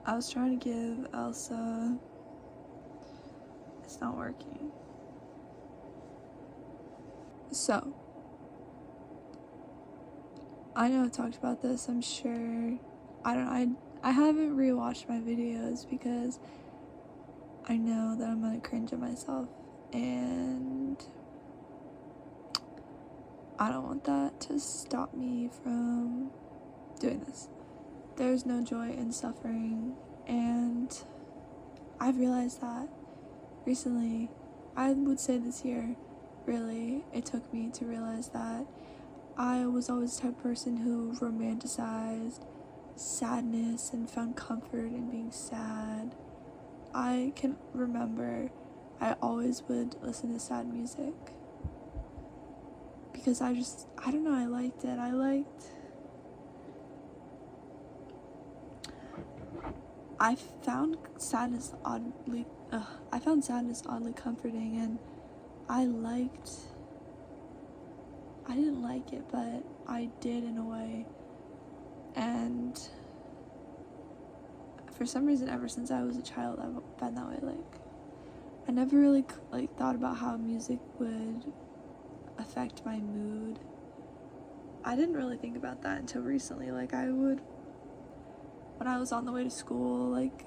I was trying to give Elsa. It's not working. So, I know I've talked about this, I'm sure. I haven't rewatched my videos because I know that I'm gonna cringe at myself, and I don't want that to stop me from doing this. There's no joy in suffering, and I've realized that recently. I would say this year, really, it took me to realize that I was always the type of person who romanticized sadness and found comfort in being sad. I can remember I always would listen to sad music because I don't know, I liked it. I found sadness oddly comforting, and I didn't like it, but I did in a way. And for some reason, ever since I was a child, I've been that way. Like, I never really thought about how music would affect my mood. I didn't really think about that until recently. Like, when I was on the way to school, like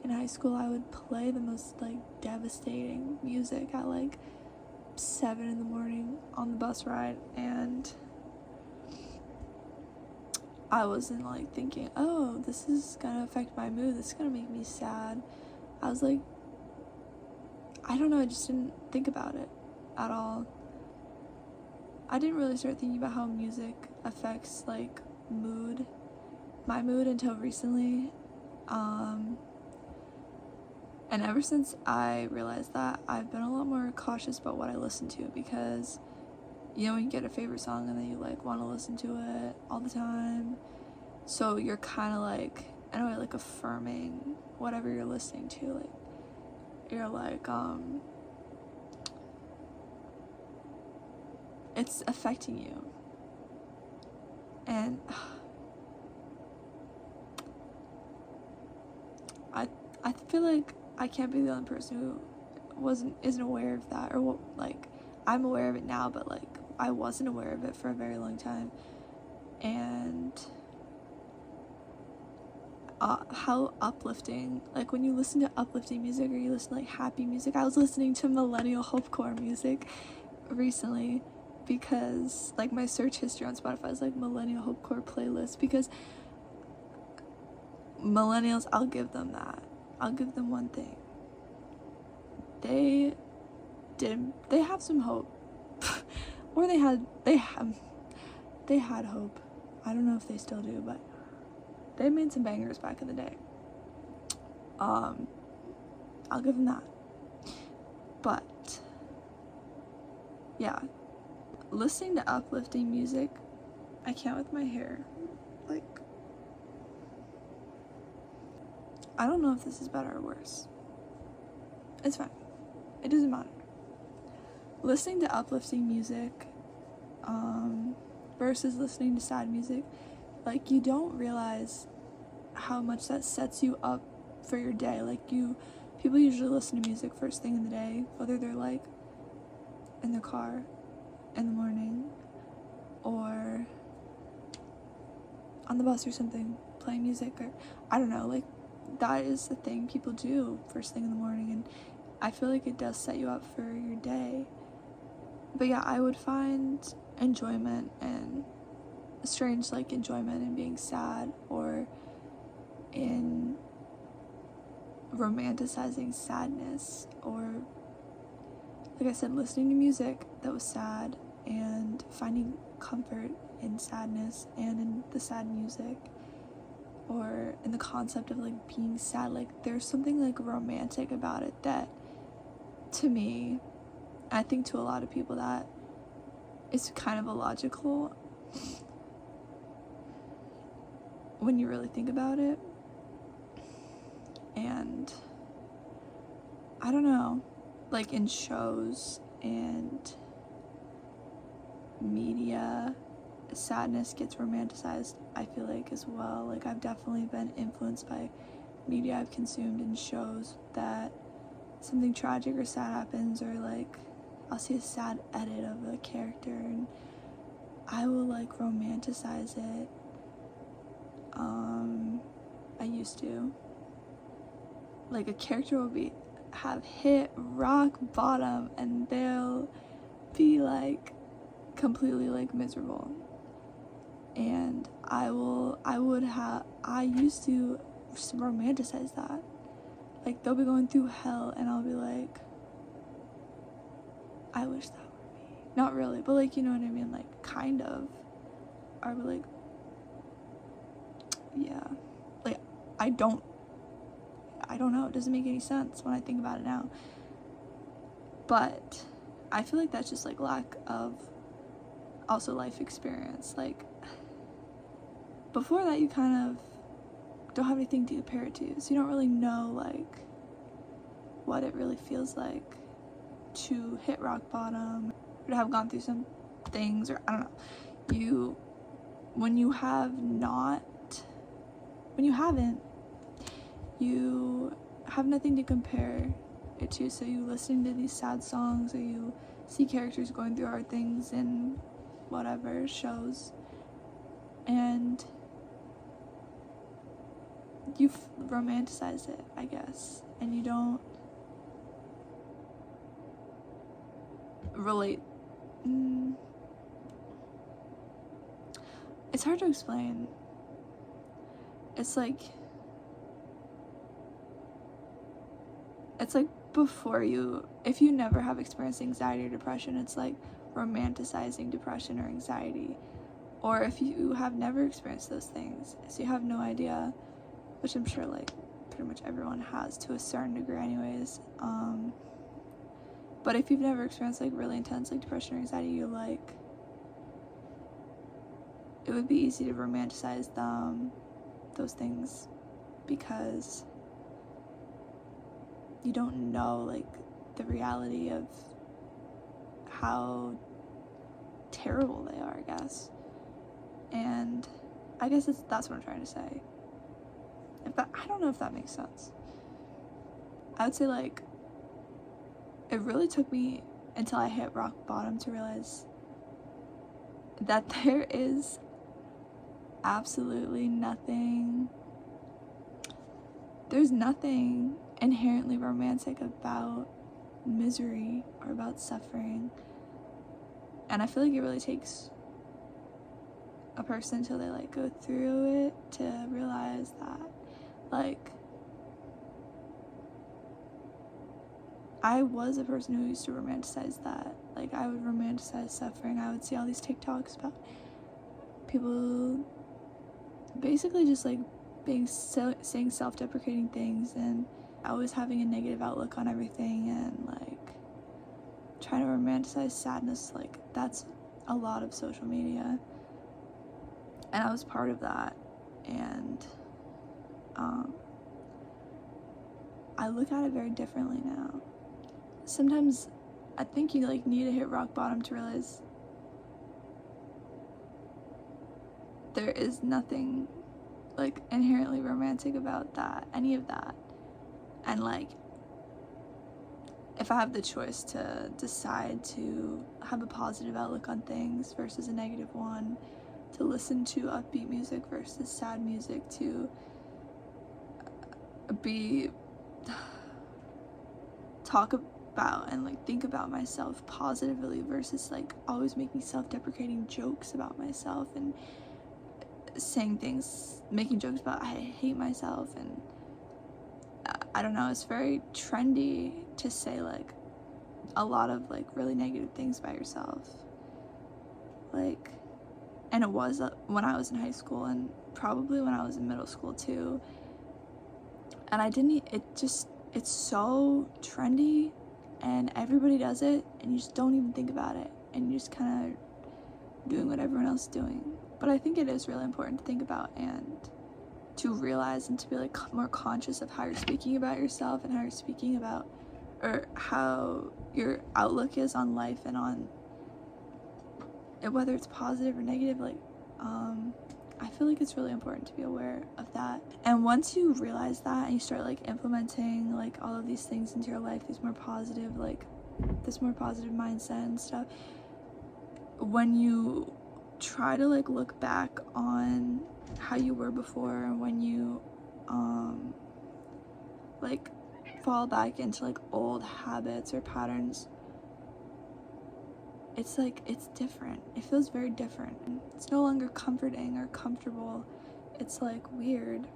in high school, I would play the most devastating music at 7 in the morning on the bus ride, and I wasn't thinking, oh, this is gonna affect my mood, this is gonna make me sad. I was like, I don't know, I just didn't think about it at all. I didn't really start thinking about how music affects my mood until recently. And ever since I realized that, I've been a lot more cautious about what I listen to, because when you get a favorite song and then you want to listen to it all the time, so you're kind of in a way affirming whatever you're listening to. You're it's affecting you. And I feel like I can't be the only person who isn't aware of that, or I'm aware of it now, but I wasn't aware of it for a very long time. And how uplifting, when you listen to uplifting music, or you listen to happy music. I was listening to millennial hopecore music recently because my search history on Spotify is millennial hopecore playlist, because millennials, I'll give them that. I'll give them one thing. They have some hope. Or they had hope. I don't know if they still do, but they made some bangers back in the day. I'll give them that. But yeah, listening to uplifting music, I can't with my hair. I don't know if this is better or worse. It's fine. It doesn't matter. Listening to uplifting music versus listening to sad music, you don't realize how much that sets you up for your day. People usually listen to music first thing in the day, whether they're in their car in the morning or on the bus or something, playing music, or I don't know, that is the thing people do first thing in the morning, and I feel like it does set you up for your day. But yeah, I would find enjoyment, and a strange enjoyment in being sad, or in romanticizing sadness, or like I said, listening to music that was sad and finding comfort in sadness and in the sad music, or in the concept of being sad. There's something romantic about it that, to me, I think to a lot of people, that is kind of illogical when you really think about it. And I don't know, in shows and media, sadness gets romanticized, I feel as well. I've definitely been influenced by media I've consumed and shows that something tragic or sad happens, or like I'll see a sad edit of a character and I will like romanticize it. I used to. Like a character will have hit rock bottom and they'll be like completely like miserable. And I used to romanticize that. Like they'll be going through hell and I'll be like, I wish that were me. Not really, but like, you know what I mean? Like kind of. Or I'll be like, yeah. Like I don't know, it doesn't make any sense when I think about it now. But I feel like that's just like lack of also life experience. Like before that you kind of don't have anything to compare it to, so you don't really know like what it really feels like to hit rock bottom, or to have gone through some things, or I don't know. When you haven't, you have nothing to compare it to, so you listen to these sad songs, or you see characters going through hard things in whatever shows, and you romanticize it, I guess, and you don't relate. It's hard to explain. It's like before if you never have experienced anxiety or depression, it's like romanticizing depression or anxiety. Or if you have never experienced those things, so you have no idea, which I'm sure like pretty much everyone has to a certain degree anyways. But if you've never experienced like really intense like depression or anxiety, you like, it would be easy to romanticize those things, because you don't know like the reality of how terrible they are, I guess. And I guess that's what I'm trying to say. But I don't know if that makes sense. I would say like it really took me until I hit rock bottom to realize that there is absolutely nothing, there's nothing inherently romantic about misery or about suffering. And I feel like it really takes a person until they like go through it to realize that like I was a person who used to romanticize that. Like I would romanticize suffering. I would see all these TikToks about people basically just like saying self-deprecating things, and always having a negative outlook on everything, and like trying to romanticize sadness. Like that's a lot of social media, and I was part of that. And I look at it very differently now. Sometimes I think you like need to hit rock bottom to realize there is nothing like inherently romantic about that, any of that. And like if I have the choice to decide to have a positive outlook on things versus a negative one, to listen to upbeat music versus sad music, to talk about and like think about myself positively versus like always making self-deprecating jokes about myself and saying things, making jokes about I hate myself. And I don't know, it's very trendy to say like a lot of like really negative things about yourself. Like, and it was when I was in high school, and probably when I was in middle school too. And it's so trendy, and everybody does it, and you just don't even think about it, and you're just kind of doing what everyone else is doing. But I think it is really important to think about and to realize and to be like more conscious of how you're speaking about yourself, and how you're speaking about, or how your outlook is on life and on whether it's positive or negative. Like I feel like it's really important to be aware of that. And once you realize that and you start like implementing like all of these things into your life, these more positive, like this more positive mindset and stuff, when you try to like look back on how you were before, when you like fall back into like old habits or patterns, it's like, it's different. It feels very different. It's no longer comforting or comfortable. It's like weird.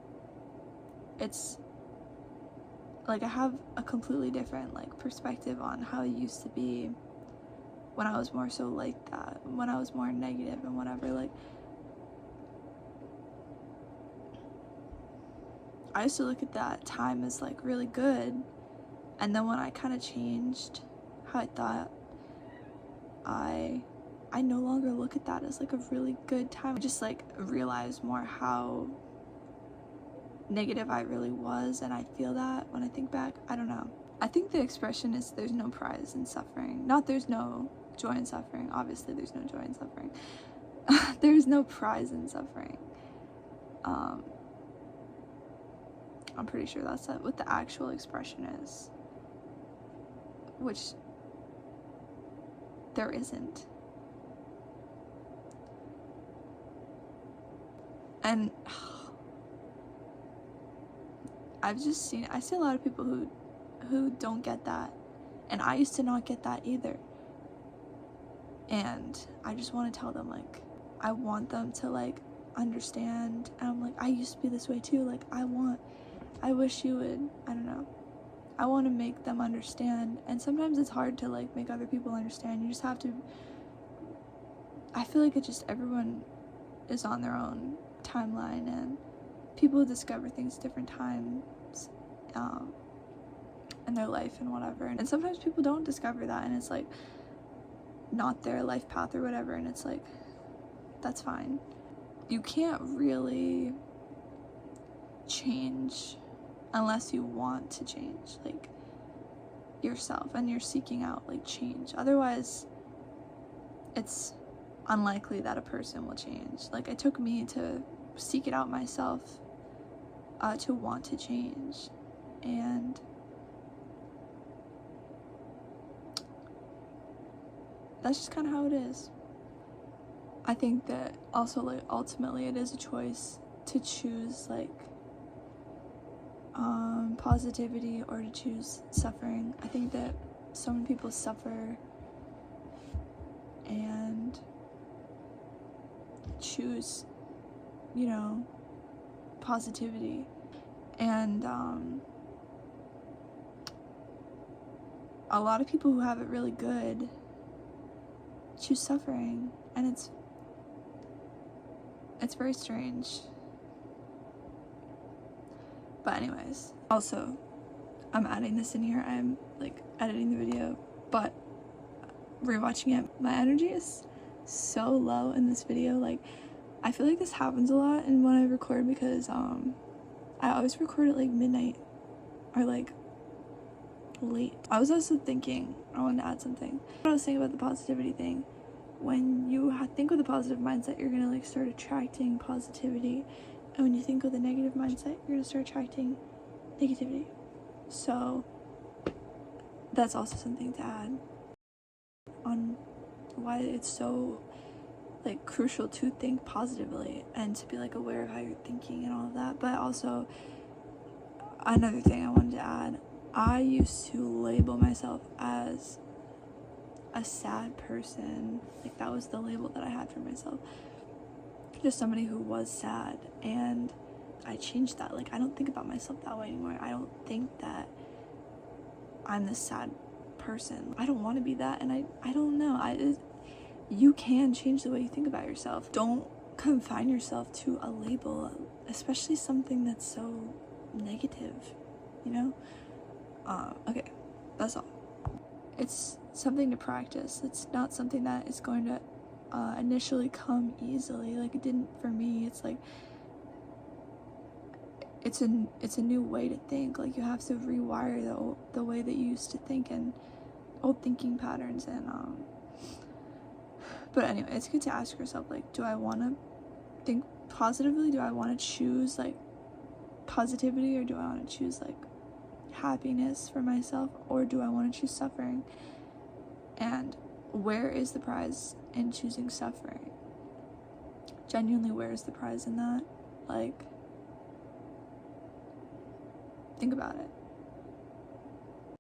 It's like I have a completely different like perspective on how it used to be when I was more so like that, when I was more negative and whatever. Like, I used to look at that time as like really good, and then when I kind of changed how I thought, I no longer look at that as like a really good time. I just like realize more how negative I really was, and I feel that when I think back. I don't know. I think the expression is there's no prize in suffering. Not there's no joy in suffering. Obviously there's no joy in suffering. There's no prize in suffering. I'm pretty sure that's what the actual expression is, which there isn't. And I see a lot of people who don't get that, and I used to not get that either. And I just want to tell them, like, I want them to like understand. And I'm like, I used to be this way too. Like, I wish you would, I don't know, I want to make them understand. And sometimes it's hard to like make other people understand. You just have to, I feel like everyone is on their own timeline, and people discover things different times in their life and whatever. And sometimes people don't discover that, and it's like not their life path or whatever, and it's like, that's fine. You can't really change unless you want to change, like, yourself, and you're seeking out like change. Otherwise it's unlikely that a person will change. Like, it took me to seek it out myself, to want to change. And that's just kind of how it is. I think that also, like, ultimately it is a choice to choose like positivity or to choose suffering. I think that so many people suffer and choose, you know, positivity, and a lot of people who have it really good choose suffering, and it's very strange. But anyways, also, I'm adding this in here. I'm like editing the video, but rewatching it, my energy is so low in this video. Like, I feel like this happens a lot in when I record, because I always record at like midnight or like late. I was also thinking, I wanted to add something. What I was saying about the positivity thing, when you think with a positive mindset, you're gonna like start attracting positivity, and when you think with a negative mindset, you're gonna start attracting negativity. So that's also something to add on why it's so like crucial to think positively and to be like aware of how you're thinking and all of that. But also, another thing I wanted to add, I used to label myself as a sad person. Like, that was the label that I had for myself, just somebody who was sad. And I changed that. Like, I don't think about myself that way anymore. I don't think that I'm this sad person. I don't want to be that, and I don't know. You can change the way you think about yourself. Don't confine yourself to a label, especially something that's so negative, you know? Okay, that's all. It's something to practice. It's not something that is going to initially come easily. Like, it didn't for me. It's like, it's a new way to think. Like, you have to rewire the way that you used to think, and old thinking patterns. And but anyway, it's good to ask yourself, like, do I want to think positively, do I want to choose like positivity, or do I want to choose like happiness for myself, or do I want to choose suffering? And where is the prize in choosing suffering? Genuinely, where is the prize in that? Like, think about it.